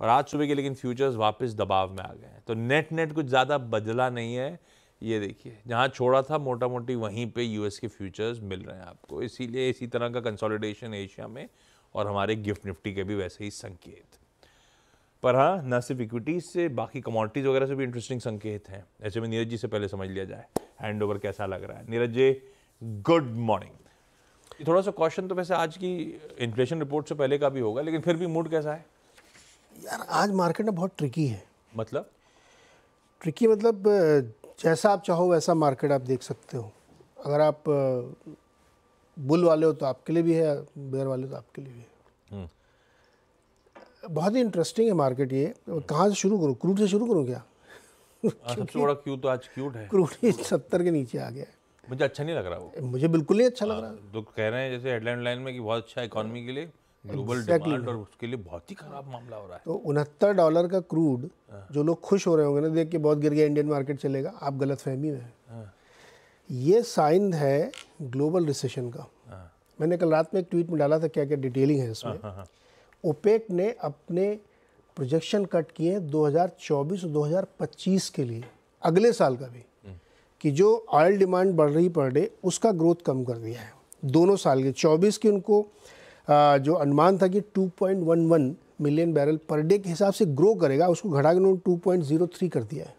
और आज सुबह के लेकिन फ्यूचर्स वापस दबाव में आ गए हैं। तो नेट कुछ ज़्यादा बदला नहीं है। ये देखिए जहाँ छोड़ा था मोटा मोटी वहीं पे यूएस के फ्यूचर्स मिल रहे हैं आपको। इसीलिए इसी तरह का कंसोलिडेशन एशिया में और हमारे गिफ्ट निफ्टी के भी वैसे ही संकेत। पर हाँ, न सिर्फ इक्विटीज से बाकी कमोडिटीज वगैरह से भी इंटरेस्टिंग संकेत हैं। ऐसे में नीरज जी से पहले समझ लिया जाए हैंड ओवर कैसा लग रहा है। Neeraj ji good morning. थोड़ा सा क्वेश्चन तो वैसे आज की इन्फ्लेशन रिपोर्ट से पहले का भी होगा, लेकिन फिर भी मूड कैसा है यार? आज मार्केट ना बहुत ट्रिकी है। मतलब ट्रिकी मतलब जैसा आप चाहो वैसा मार्केट आप देख सकते हो। अगर आप बुल वाले हो तो आपके लिए भी है, बेयर वाले तो आपके लिए भी है। बहुत ही इंटरेस्टिंग है मार्केट ये। कहाँ से शुरू करूँ? क्रूड से शुरू करूँ क्या? सबसे बड़ा क्यू तो आज क्यूट है। क्रूड 70 के नीचे आ गया है। मुझे अच्छा नहीं लग रहा वो। मुझे बिल्कुल नहीं अच्छा लग रहा। तो कह रहे हैं जैसे हेडलाइन लाइन में कि बहुत अच्छा इकोनॉमी के लिए, ग्लोबल डिमांड और उसके लिए बहुत ही खराब मामला हो रहा है। तो $69 का क्रूड, जो लोग खुश हो रहे होंगे ना देख के बहुत गिर गया इंडियन मार्केट चलेगा, आप गलत फहमी में है। ये साइन है ग्लोबल रिसेशन का। मैंने कल रात में एक ट्वीट में डाला था क्या क्या डिटेलिंग है इसमें। ओपेक ने अपने प्रोजेक्शन कट किए हैं 2024 और 2025 के लिए, अगले साल का भी, कि जो ऑयल डिमांड बढ़ रही पर डे उसका ग्रोथ कम कर दिया है दोनों साल के। 24 की उनको जो अनुमान था कि 2.11 मिलियन बैरल पर डे के हिसाब से ग्रो करेगा, उसको घटा के उन्होंने 2.03 कर दिया है।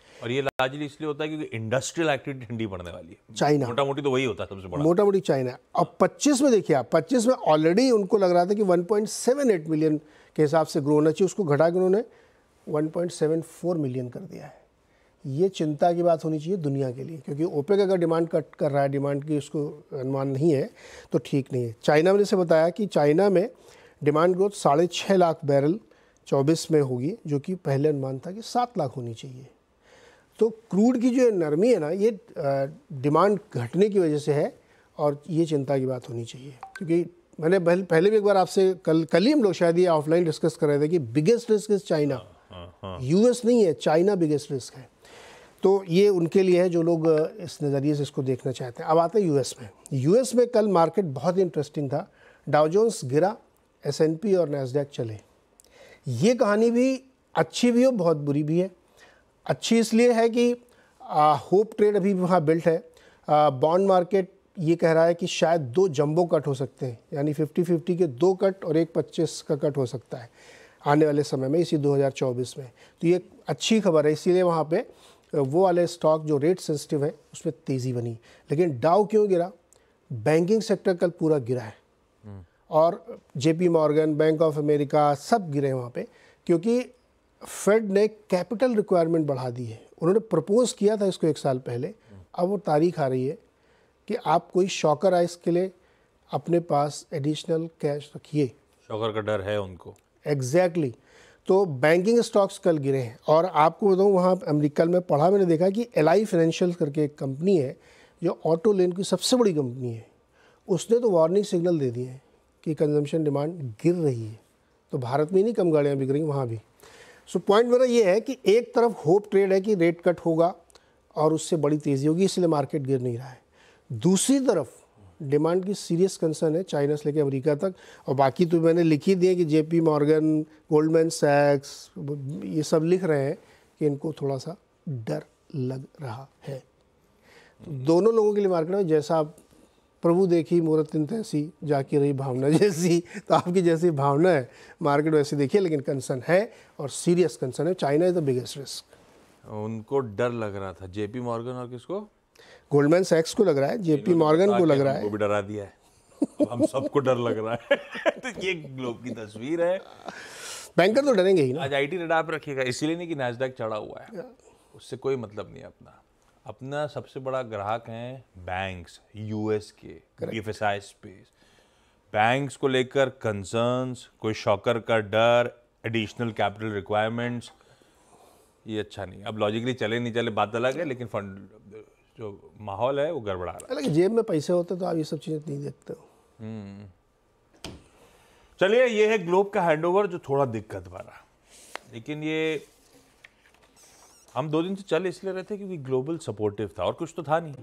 और ये लार्जली इसलिए होता है क्योंकि इंडस्ट्रियल एक्टिविटी ठंडी पड़ने वाली है। चाइना मोटा मोटी तो वही होता है सबसे बड़ा। मोटा मोटी चाइना। अब 25 में देखिए आप, 25 में ऑलरेडी उनको लग रहा था कि 1.78 मिलियन के हिसाब से ग्रो होना चाहिए, उसको घटा के उन्होंने 1.74 मिलियन कर दिया है। ये चिंता की बात होनी चाहिए दुनिया के लिए, क्योंकि ओपेक अगर डिमांड कट कर रहा है, डिमांड की उसको अनुमान नहीं है तो ठीक नहीं है। चाइना में जैसे बताया कि चाइना में डिमांड ग्रोथ 6.5 लाख बैरल 24 में होगी, जो कि पहले अनुमान था कि 7 लाख होनी चाहिए। तो क्रूड की जो नरमी है ना, ये डिमांड घटने की वजह से है और ये चिंता की बात होनी चाहिए। क्योंकि मैंने पहले भी एक बार आपसे कल ही हम लोग शायद ये ऑफलाइन डिस्कस कर रहे थे कि biggest risk is China. US नहीं है, चाइना बिगेस्ट रिस्क है। तो ये उनके लिए है जो लोग इस नज़रिए से इसको देखना चाहते हैं। अब आते हैं यूएस में। यूएस में कल मार्केट बहुत ही इंटरेस्टिंग था। डाउ जोन्स गिरा, S&P और नैस्डैक चले। ये कहानी भी अच्छी भी हो, बहुत बुरी भी है। अच्छी इसलिए है कि होप ट्रेड अभी भी वहाँ बिल्ट है। बॉन्ड मार्केट ये कह रहा है कि शायद 2 जंबो कट हो सकते हैं, यानी 50-50 के 2 कट और एक 25 का कट हो सकता है आने वाले समय में, इसी 2024 में। तो ये अच्छी खबर है, इसीलिए वहाँ पे वो वाले स्टॉक जो रेट सेंसिटिव है उसमें तेज़ी बनी। लेकिन डाउ क्यों गिरा? बैंकिंग सेक्टर कल पूरा गिरा है और JP Morgan, bank of America सब गिरे हैं वहाँ पे, क्योंकि फेड ने कैपिटल रिक्वायरमेंट बढ़ा दी है। उन्होंने प्रपोज किया था इसको 1 साल पहले, अब वो तारीख आ रही है कि आप कोई शॉकर आइस के लिए अपने पास एडिशनल कैश रखिए। शॉकर का डर है उनको। एग्जैक्टली। तो बैंकिंग स्टॉक्स कल गिरे हैं। और आपको बताऊँ, वहाँ अमेरिका में पढ़ा मैंने, देखा कि LI फाइनेंशियल करके एक कंपनी है जो ऑटो लेन की सबसे बड़ी कंपनी है, उसने तो वार्निंग सिग्नल दे दिए हैं कि कंजम्पशन डिमांड गिर रही है। तो भारत में ही नहीं कम गाड़ियाँ बिक रही, वहाँ भी। सो पॉइंट मेरा ये है कि एक तरफ होप ट्रेड है कि रेट कट होगा और उससे बड़ी तेज़ी होगी, इसलिए मार्केट गिर नहीं रहा है। दूसरी तरफ डिमांड की सीरियस कंसर्न है चाइना से लेकर अमेरिका तक। और बाकी तो मैंने लिख ही दिए कि JP मॉर्गन, गोल्डमैन सैक्स, ये सब लिख रहे हैं कि इनको थोड़ा सा डर लग रहा है। तो दोनों लोगों के लिए मार्केट में जैसा आप प्रभु देखी मूरत तैसी जाकी रही भावना जैसी, तो आपकी जैसी भावना है मार्केट वैसे देखिए। लेकिन कंसर्न है और सीरियस कंसर्न है। China is the biggest risk. उनको डर लग रहा था JP मॉर्गन और किसको? गोल्डमैन सैक्स को लग रहा है, JP मॉर्गन को लग रहा है। हमको भी डरा दिया है। हम सबको डर लग रहा है। तो ये ग्लोब की तस्वीर है। बैंकर तो डरेंगे ही ना। आज IT रडार पर रखिएगा, इसीलिए नहीं कि नैस्डैक चढ़ा हुआ है, उससे कोई मतलब नहीं। अपना सबसे बड़ा ग्राहक हैं बैंक्स, US के BFSI स्पेस। बैंक्स को लेकर कंसर्न्स, कोई शॉकर का डर, एडिशनल कैपिटल रिक्वायरमेंट्स, ये अच्छा नहीं। अब लॉजिकली चले नहीं चले बात अलग है, लेकिन फंड जो माहौल है वो गड़बड़ा रहा है। लेकिन जेब में पैसे होते तो आप ये सब चीज़ें नहीं देखते हो। चलिए, ये है ग्लोब का हैंडओवर जो थोड़ा दिक्कत भरा, लेकिन ये हम 2 दिन से चल इसलिए रहे थे क्योंकि ग्लोबल सपोर्टिव था और कुछ तो था नहीं।